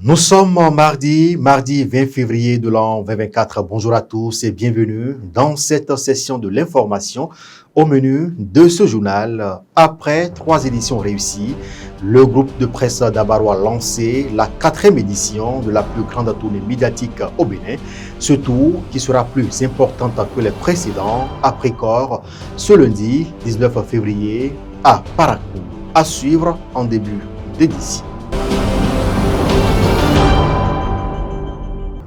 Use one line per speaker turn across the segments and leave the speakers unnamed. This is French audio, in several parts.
Nous sommes mardi 20 février de l'an 2024. Bonjour à tous et bienvenue dans cette session de l'information. Au menu de ce journal, après 3 éditions réussies, le groupe de presse Dabaro a lancé la 4e édition de la plus grande tournée médiatique au Bénin. Ce tour, qui sera plus importante que les précédents, a pris corps ce lundi 19 février à Parakou. À suivre en début d'édition.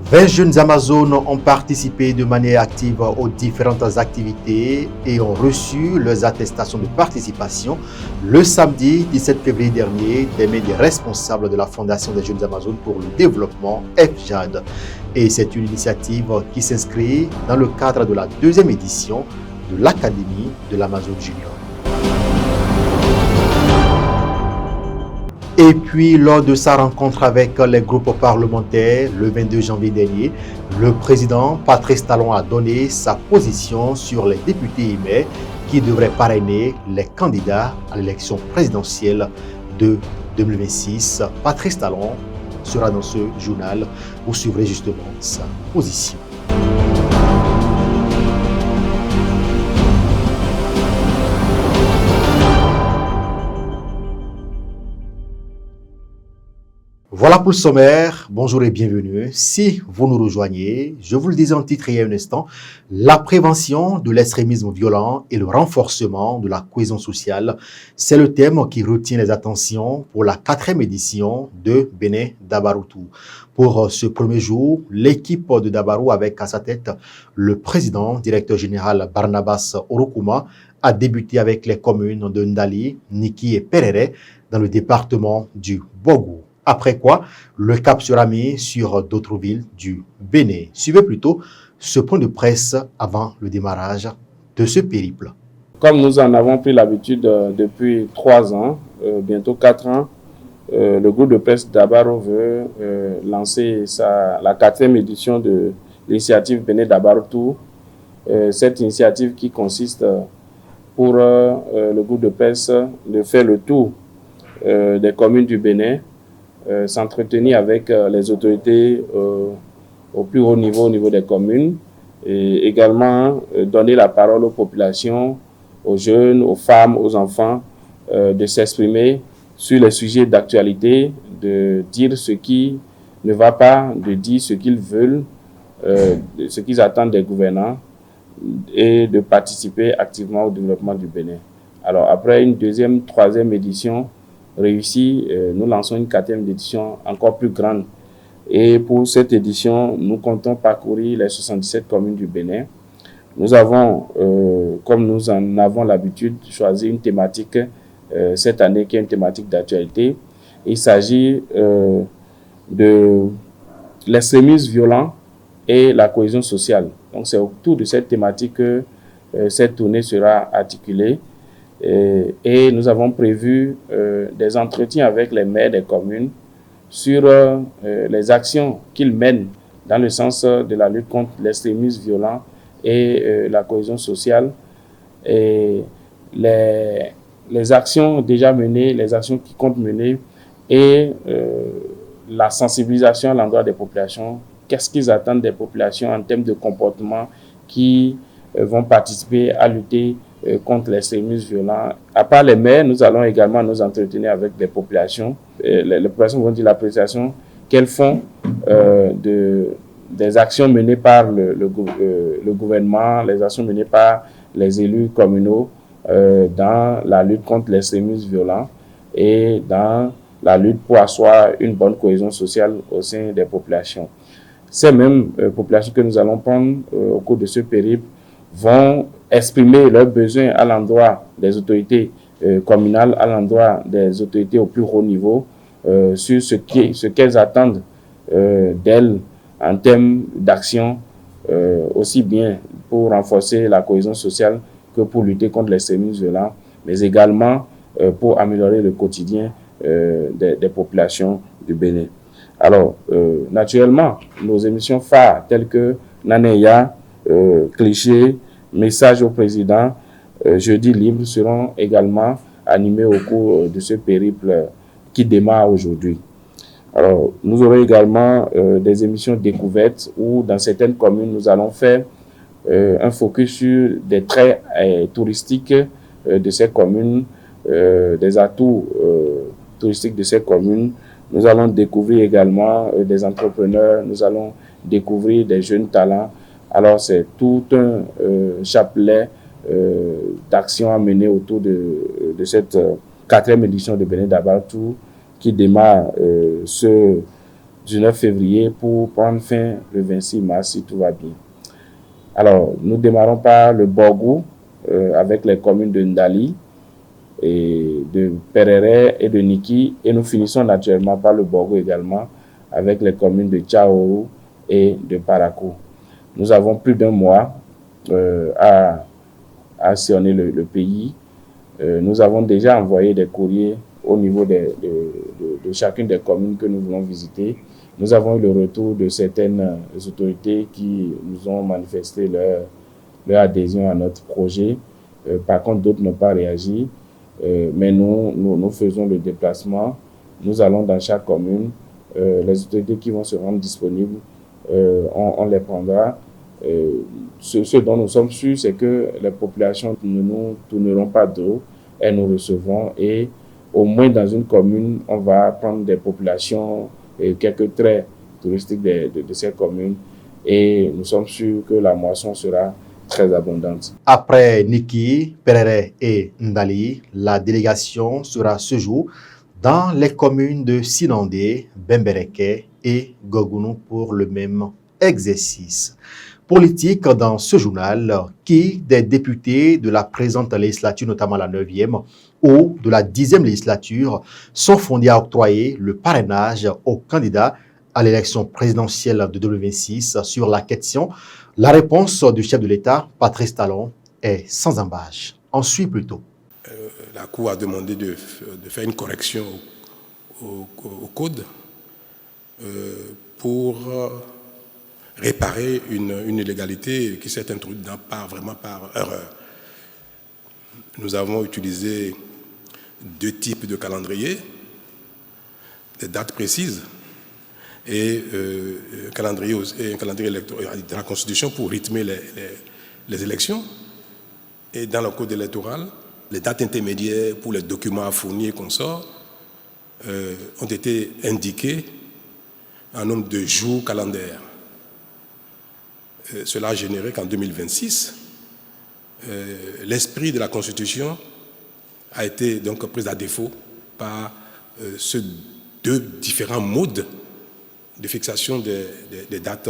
20 jeunes Amazones ont participé de manière active aux différentes activités et ont reçu leurs attestations de participation le samedi 17 février dernier des mains des responsables de la Fondation des Jeunes Amazones pour le développement FJAD. Et c'est une initiative qui s'inscrit dans le cadre de la 2e édition de l'Académie de l'Amazone Junior. Et puis, lors de sa rencontre avec les groupes parlementaires le 22 janvier dernier, le président Patrice Talon a donné sa position sur les députés et maires qui devraient parrainer les candidats à l'élection présidentielle de 2026. Patrice Talon sera dans ce journal. Vous suivrez justement sa position. Voilà pour le sommaire. Bonjour et bienvenue. Si vous nous rejoignez, je vous le disais en titre il y a un instant, la prévention de l'extrémisme violent et le renforcement de la cohésion sociale, c'est le thème qui retient les attentions pour la 4e édition de Bénin Dabaroutou. Pour ce premier jour, l'équipe de Dabarou avec à sa tête le président, directeur général Barnabas Orokuma, a débuté avec les communes de Ndali, Niki et Perere dans le département du Bogou. Après quoi, le cap sera mis sur d'autres villes du Bénin. Suivez plutôt ce point de presse avant le démarrage de ce périple.
Comme nous en avons pris l'habitude depuis 3 ans, bientôt 4 ans, le groupe de presse Dabaro veut lancer la 4e édition de l'initiative Bénin Dabaroutou. Cette initiative qui consiste pour le groupe de presse de faire le tour des communes du Bénin, s'entretenir avec les autorités au plus haut niveau des communes et également donner la parole aux populations, aux jeunes, aux femmes, aux enfants, de s'exprimer sur les sujets d'actualité, de dire ce qui ne va pas, de dire ce qu'ils veulent, ce qu'ils attendent des gouvernants et de participer activement au développement du Bénin. Alors après une 2e, 3e édition réussi, nous lançons une 4e édition encore plus grande. Et pour cette édition, nous comptons parcourir les 77 communes du Bénin. Nous avons, comme nous en avons l'habitude, choisi une thématique cette année qui est une thématique d'actualité. Il s'agit de l'extrémisme violent et la cohésion sociale. Donc c'est autour de cette thématique que cette tournée sera articulée. Et nous avons prévu des entretiens avec les maires des communes sur les actions qu'ils mènent dans le sens de la lutte contre l'extrémisme violent et la cohésion sociale. Et les actions déjà menées, les actions qui comptent mener et la sensibilisation à l'endroit des populations. Qu'est-ce qu'ils attendent des populations en termes de comportement qui vont participer à lutter contre l'extrémisme violent. À part les maires, nous allons également nous entretenir avec des populations. Les populations vont dire l'appréciation qu'elles font des actions menées par le gouvernement, les actions menées par les élus communaux dans la lutte contre l'extrémisme violent et dans la lutte pour asseoir une bonne cohésion sociale au sein des populations. Ces mêmes populations que nous allons prendre au cours de ce périple vont exprimer leurs besoins à l'endroit des autorités communales, à l'endroit des autorités au plus haut niveau, sur ce qu'elles attendent d'elles en termes d'action, aussi bien pour renforcer la cohésion sociale que pour lutter contre l'extrémisme violent, mais également pour améliorer le quotidien des populations du Bénin. Alors, naturellement, nos émissions phares telles que Naneya, Cliché, Message au président, Jeudi libre seront également animés au cours de ce périple qui démarre aujourd'hui. Alors, nous aurons également des émissions découvertes où, dans certaines communes, nous allons faire un focus sur des traits touristiques de ces communes, des atouts touristiques de ces communes. Nous allons découvrir également des entrepreneurs, nous allons découvrir des jeunes talents. Alors, c'est tout un chapelet d'actions à mener autour de cette quatrième édition de Bénin Dabar Tour qui démarre ce 19 février pour prendre fin le 26 mars si tout va bien. Alors, nous démarrons par le Borgou avec les communes de Ndali, et de Perere et de Niki, et nous finissons naturellement par le Borgou également avec les communes de Tchaoru et de Parakou. Nous avons plus d'un mois à sillonner le pays. Nous avons déjà envoyé des courriers au niveau de chacune des communes que nous voulons visiter. Nous avons eu le retour de certaines autorités qui nous ont manifesté leur adhésion à notre projet. Par contre, d'autres n'ont pas réagi. Mais nous faisons le déplacement. Nous allons dans chaque commune. Les autorités qui vont se rendre disponibles, on les prendra. Ce dont nous sommes sûrs, c'est que les populations ne nous tourneront pas d'eau. Elles nous recevront et au moins dans une commune, on va prendre des populations et quelques traits touristiques de ces communes. Et nous sommes sûrs que la moisson sera très abondante.
Après Niki, Perere et Ndali, la délégation sera ce jour dans les communes de Sinandé, Bembereke et Gogounou pour le même exercice. Politique dans ce journal qui des députés de la présente législature, notamment la 9e ou de la 10e législature, sont fondés à octroyer le parrainage aux candidats à l'élection présidentielle de 2026 sur la question. La réponse du chef de l'État, Patrice Talon, est sans embâche. On suit plutôt.
La Cour a demandé de faire une correction au code pour réparer une illégalité qui s'est introduite vraiment par erreur. Nous avons utilisé deux types de calendrier, des dates précises et un calendrier électoral de la Constitution pour rythmer les élections. Et dans le code électoral, les dates intermédiaires pour les documents à fournir et consorts ont été indiquées en nombre de jours calendaires. Cela a généré qu'en 2026, l'esprit de la Constitution a été donc pris à défaut par ces deux différents modes de fixation des dates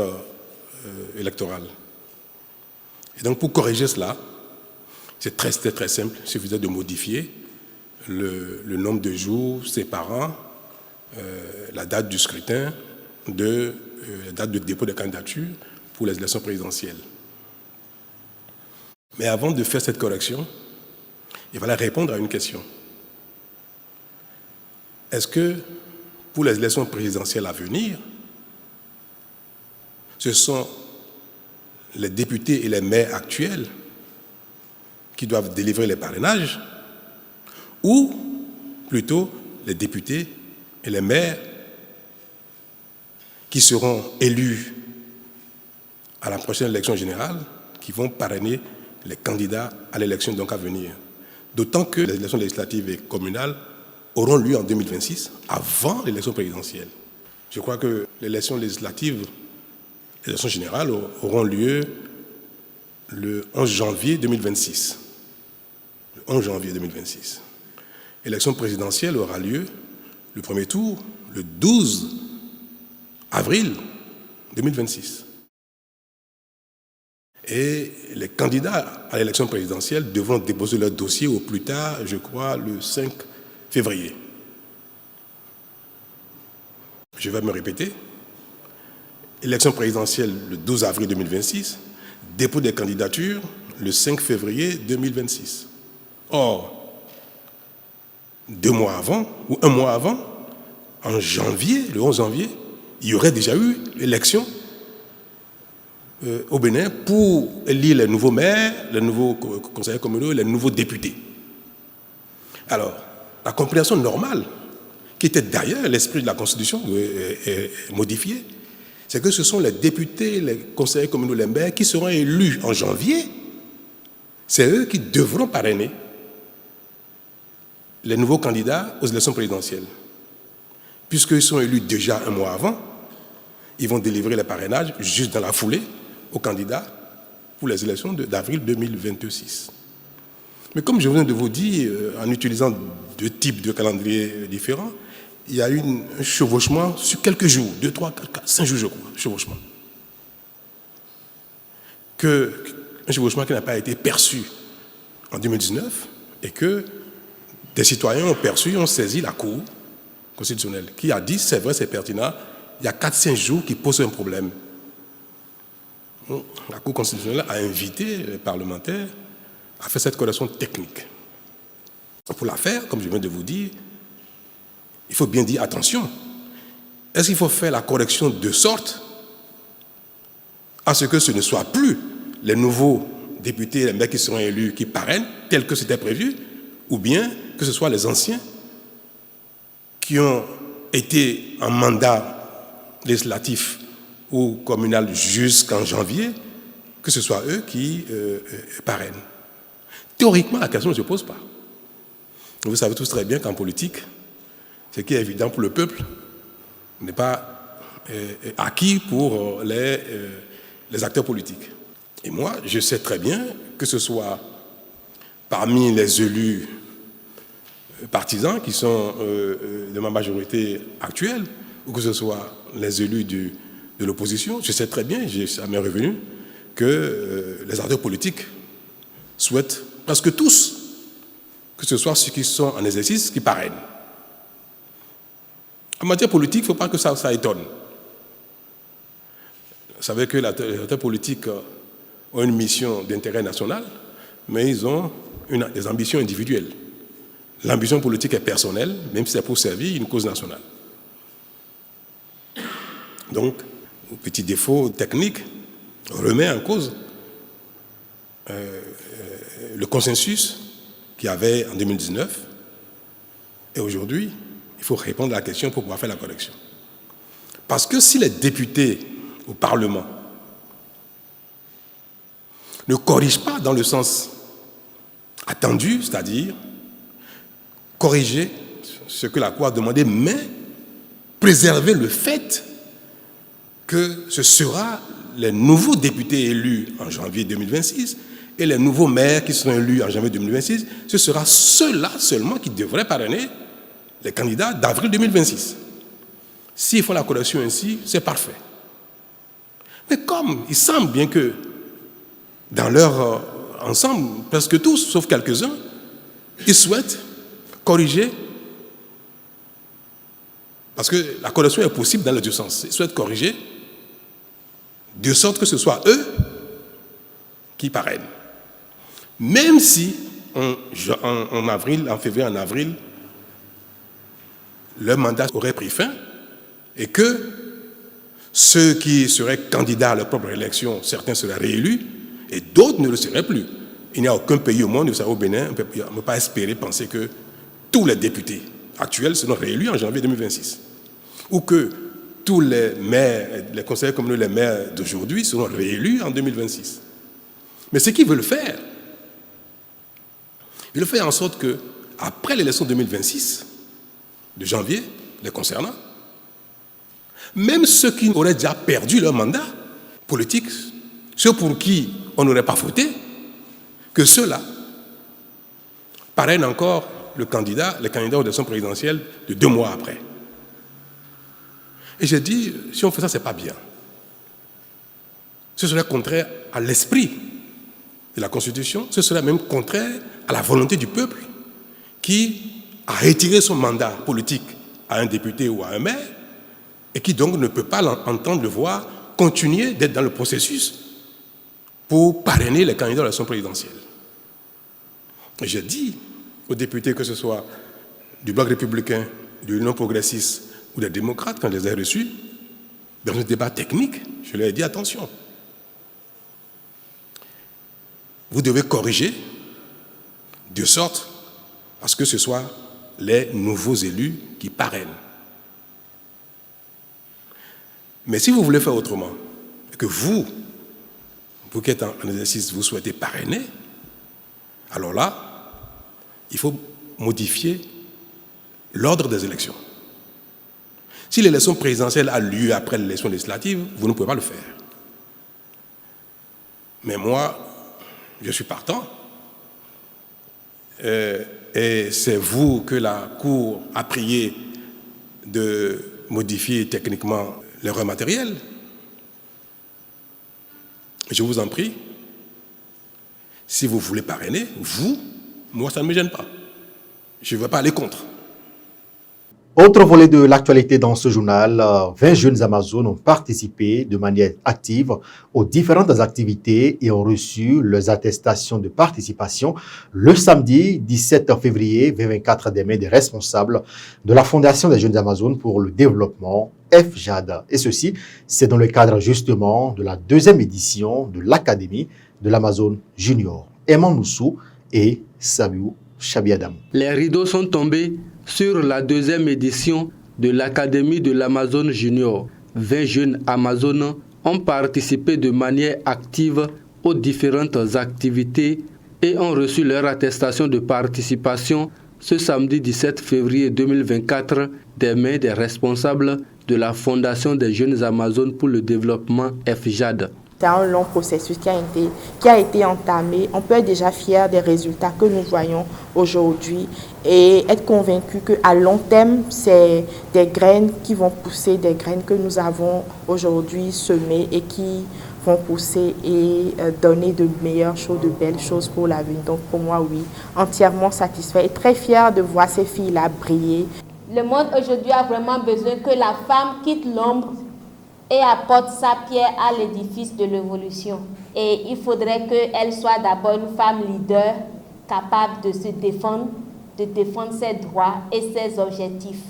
électorales. Et donc pour corriger cela, c'est très simple, il suffisait de modifier le nombre de jours séparant la date du scrutin de la date de dépôt de candidature pour les élections présidentielles. Mais avant de faire cette correction, il fallait répondre à une question. Est-ce que pour les élections présidentielles à venir, ce sont les députés et les maires actuels qui doivent délivrer les parrainages ou plutôt les députés et les maires qui seront élus à la prochaine élection générale, qui vont parrainer les candidats à l'élection donc à venir. D'autant que les élections législatives et communales auront lieu en 2026, avant l'élection présidentielle. Je crois que l'élection législative, l'élection générale auront lieu le 11 janvier 2026. Le 11 janvier 2026. L'élection présidentielle aura lieu, le premier tour, le 12 avril 2026. Et les candidats à l'élection présidentielle devront déposer leur dossier au plus tard, je crois, le 5 février. Je vais me répéter. Élection présidentielle le 12 avril 2026, dépôt des candidatures le 5 février 2026. Or, 2 mois avant, ou 1 mois avant, en janvier, le 11 janvier, il y aurait déjà eu l'élection au Bénin pour élire les nouveaux maires, les nouveaux conseillers communaux et les nouveaux députés. Alors, la compréhension normale qui était d'ailleurs l'esprit de la Constitution modifiée, c'est que ce sont les députés, les conseillers communaux, les maires qui seront élus en janvier. C'est eux qui devront parrainer les nouveaux candidats aux élections présidentielles. Puisqu'ils sont élus déjà un mois avant, ils vont délivrer les parrainages juste dans la foulée aux candidats pour les élections d'avril 2026. Mais comme je viens de vous dire, en utilisant deux types de calendriers différents, il y a eu un chevauchement sur quelques jours, 2, 3, 4, 5 jours, je crois, chevauchement. Un chevauchement qui n'a pas été perçu en 2019 et que des citoyens ont saisi la Cour constitutionnelle qui a dit, c'est vrai, c'est pertinent, il y a 4-5 jours qui posent un problème. La Cour constitutionnelle a invité les parlementaires à faire cette correction technique. Pour la faire, comme je viens de vous dire, il faut bien dire attention. Est-ce qu'il faut faire la correction de sorte à ce que ce ne soit plus les nouveaux députés, les maires qui seront élus, qui parrainent, tel que c'était prévu, ou bien que ce soit les anciens qui ont été en mandat législatif ou communal jusqu'en janvier, que ce soit eux qui parrainent. Théoriquement, la question ne se pose pas. Vous savez tous très bien qu'en politique, ce qui est évident pour le peuple n'est pas acquis pour les acteurs politiques. Et moi, je sais très bien que ce soit parmi les élus partisans qui sont de ma majorité actuelle, ou que ce soit les élus de l'opposition, je sais très bien, ça m'est revenu, que les acteurs politiques souhaitent presque tous que ce soit ceux qui sont en exercice qui parrainent. En matière politique, il ne faut pas que ça étonne. Vous savez que les acteurs politiques ont une mission d'intérêt national, mais ils ont des ambitions individuelles. L'ambition politique est personnelle, même si c'est pour servir une cause nationale. Donc, petit défaut technique remet en cause le consensus qu'il y avait en 2019. Et aujourd'hui, il faut répondre à la question pour pouvoir faire la correction. Parce que si les députés au Parlement ne corrigent pas dans le sens attendu, c'est-à-dire corriger ce que la Cour a demandé, mais préserver le fait que ce sera les nouveaux députés élus en janvier 2026 et les nouveaux maires qui seront élus en janvier 2026, ce sera ceux-là seulement qui devraient parrainer les candidats d'avril 2026. S'ils font la correction ainsi, c'est parfait. Mais comme il semble bien que dans leur ensemble, presque tous, sauf quelques-uns, ils souhaitent corriger, parce que la correction est possible dans les deux sens. Ils souhaitent corriger de sorte que ce soit eux qui parrainent. Même si en février, en avril, leur mandat aurait pris fin et que ceux qui seraient candidats à leur propre élection, certains seraient réélus et d'autres ne le seraient plus. Il n'y a aucun pays au monde, vous savez, au Bénin, on ne peut pas espérer penser que tous les députés actuels seront réélus en janvier 2026. Ou que tous les maires, les conseillers communaux, les maires d'aujourd'hui seront réélus en 2026. Mais ce qu'ils veulent faire, ils veulent faire en sorte que, après l'élection 2026, de janvier, les concernant, même ceux qui auraient déjà perdu leur mandat politique, ceux pour qui on n'aurait pas voté, que ceux-là parrainent encore les candidats aux élections présidentielles de 2 mois après. Et j'ai dit, si on fait ça, ce n'est pas bien. Ce serait contraire à l'esprit de la Constitution, ce serait même contraire à la volonté du peuple qui a retiré son mandat politique à un député ou à un maire et qui donc ne peut pas entendre le voir continuer d'être dans le processus pour parrainer les candidats à l'élection présidentielle. Et j'ai dit aux députés, que ce soit du Bloc républicain, de l'Union progressiste ou des démocrates, quand je les ai reçus, dans un débat technique, je leur ai dit attention. Vous devez corriger de sorte à ce que ce soit les nouveaux élus qui parrainent. Mais si vous voulez faire autrement, et que vous qui êtes en exercice, vous souhaitez parrainer, alors là, il faut modifier l'ordre des élections. Si l'élection présidentielle a lieu après l'élection législative, vous ne pouvez pas le faire. Mais moi, je suis partant. Et c'est vous que la Cour a prié de modifier techniquement l'erreur matérielle. Je vous en prie, si vous voulez parrainer, moi ça ne me gêne pas. Je ne veux pas aller contre.
Autre volet de l'actualité dans ce journal, 20 jeunes Amazones ont participé de manière active aux différentes activités et ont reçu leurs attestations de participation le samedi 17 février 2024 des mains des responsables de la Fondation des Jeunes Amazones pour le développement, FJAD. Et ceci, c'est dans le cadre justement de la deuxième édition de l'Académie de l'Amazone Junior. Eman Moussou et Sabiou Chabiadam.
Les rideaux sont tombés sur la deuxième édition de l'Académie de l'Amazone Junior. 20 jeunes Amazones ont participé de manière active aux différentes activités et ont reçu leur attestation de participation ce samedi 17 février 2024 des mains des responsables de la Fondation des Jeunes Amazones pour le développement FJAD.
C'est un long processus qui a été entamé. On peut être déjà fier des résultats que nous voyons aujourd'hui et être convaincu qu'à long terme, c'est des graines qui vont pousser, des graines que nous avons aujourd'hui semées et qui vont pousser et donner de meilleures choses, de belles choses pour l'avenir. Donc pour moi, oui, entièrement satisfait et très fier de voir ces filles-là briller.
Le monde aujourd'hui a vraiment besoin que la femme quitte l'ombre et apporte sa pierre à l'édifice de l'évolution. Et il faudrait qu'elle soit d'abord une femme leader, capable de se défendre, de défendre ses droits et ses objectifs.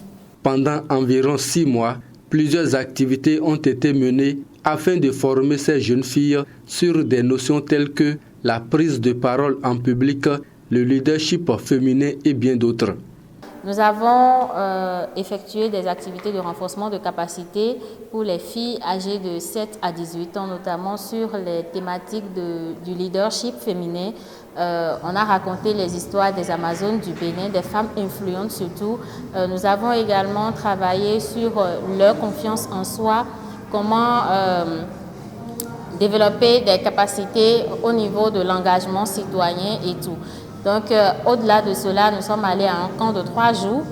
Pendant environ 6 mois, plusieurs activités ont été menées afin de former ces jeunes filles sur des notions telles que la prise de parole en public, le leadership féminin et bien d'autres.
Nous avons effectué des activités de renforcement de capacité pour les filles âgées de 7 à 18 ans, notamment sur les thématiques du leadership féminin. On a raconté les histoires des Amazones du Bénin, des femmes influentes surtout. Nous avons également travaillé sur leur confiance en soi, comment développer des capacités au niveau de l'engagement citoyen et tout. Donc, au-delà de cela, nous sommes allés à un camp de 3 jours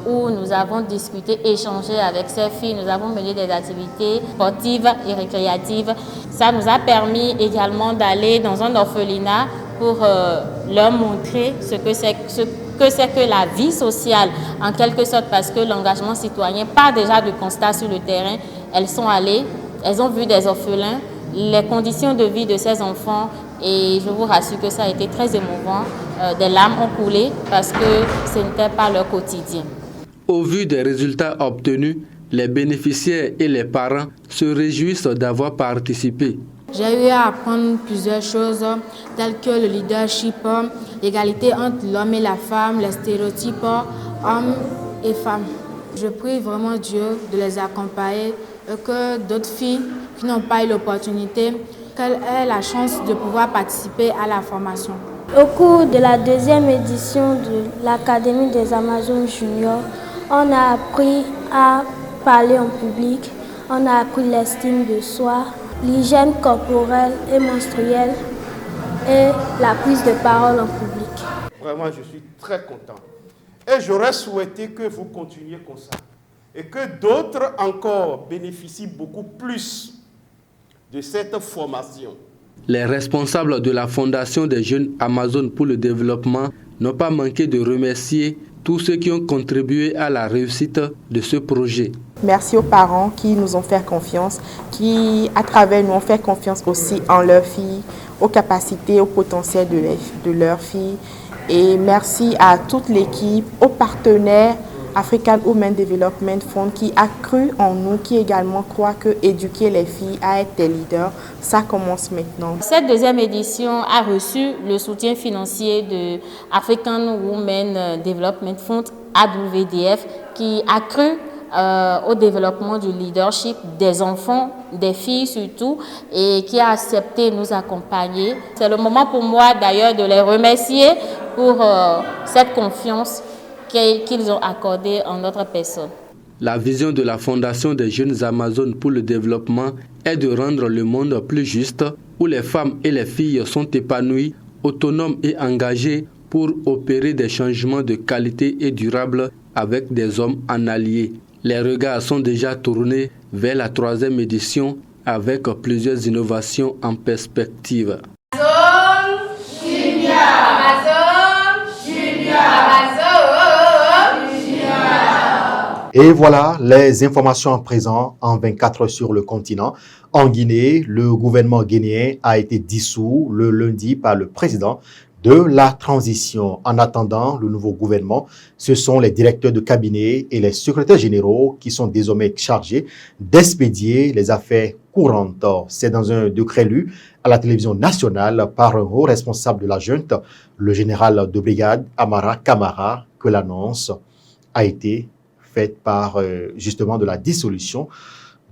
où nous avons discuté, échangé avec ces filles. Nous avons mené des activités sportives et récréatives. Ça nous a permis également d'aller dans un orphelinat pour leur montrer ce que c'est que la vie sociale, en quelque sorte, parce que l'engagement citoyen part déjà du constat sur le terrain. Elles sont allées, elles ont vu des orphelins, les conditions de vie de ces enfants. Et je vous rassure que ça a été très émouvant. Des larmes ont coulé parce que ce n'était pas leur quotidien.
Au vu des résultats obtenus, les bénéficiaires et les parents se réjouissent d'avoir participé.
J'ai eu à apprendre plusieurs choses telles que le leadership, l'égalité entre l'homme et la femme, les stéréotypes hommes et femmes. Je prie vraiment Dieu de les accompagner et que d'autres filles qui n'ont pas eu l'opportunité qu'elle ait la chance de pouvoir participer à la formation.
Au cours de la deuxième édition de l'Académie des Amazones Junior, on a appris à parler en public, on a appris l'estime de soi, l'hygiène corporelle et menstruelle et la prise de parole en public.
Vraiment, je suis très content. Et j'aurais souhaité que vous continuiez comme ça et que d'autres encore bénéficient beaucoup plus de cette formation.
Les responsables de la Fondation des Jeunes Amazones pour le développement n'ont pas manqué de remercier tous ceux qui ont contribué à la réussite de ce projet.
Merci aux parents qui nous ont fait confiance, qui à travers nous ont fait confiance aussi en leurs filles, aux capacités, au potentiel de leurs filles. Et merci à toute l'équipe, aux partenaires African Women Development Fund qui a cru en nous, qui également croit que éduquer les filles à être des leaders, ça commence maintenant.
Cette deuxième édition a reçu le soutien financier de African Women Development Fund AWDF qui a cru au développement du leadership des enfants, des filles surtout, et qui a accepté de nous accompagner. C'est le moment pour moi d'ailleurs de les remercier pour cette confiance qu'ils ont accordée en notre personne.
La vision de la Fondation des Jeunes Amazones pour le développement est de rendre le monde plus juste, où les femmes et les filles sont épanouies, autonomes et engagées pour opérer des changements de qualité et durables avec des hommes en alliés. Les regards sont déjà tournés vers la 3e édition avec plusieurs innovations en perspective.
Amazon Junior, Amazon Junior, Amazon Junior.
Et voilà les informations à présent en 24 heures sur le continent. En Guinée, le gouvernement guinéen a été dissous le lundi par le président de la transition. En attendant le nouveau gouvernement, ce sont les directeurs de cabinet et les secrétaires généraux qui sont désormais chargés d'expédier les affaires courantes. C'est dans un décret lu à la télévision nationale par un haut responsable de la junte, le général de brigade Amara Camara, que l'annonce a été faite par justement de la dissolution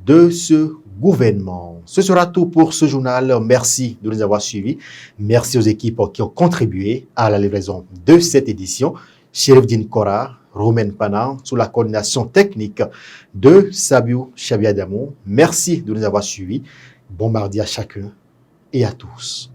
de ce gouvernement. Ce sera tout pour ce journal. Merci de nous avoir suivis. Merci aux équipes qui ont contribué à la livraison de cette édition. Chérifdine Kora, Romaine Pana, sous la coordination technique de Sabiou Chabiadamou. Merci de nous avoir suivis. Bon mardi à chacun et à tous.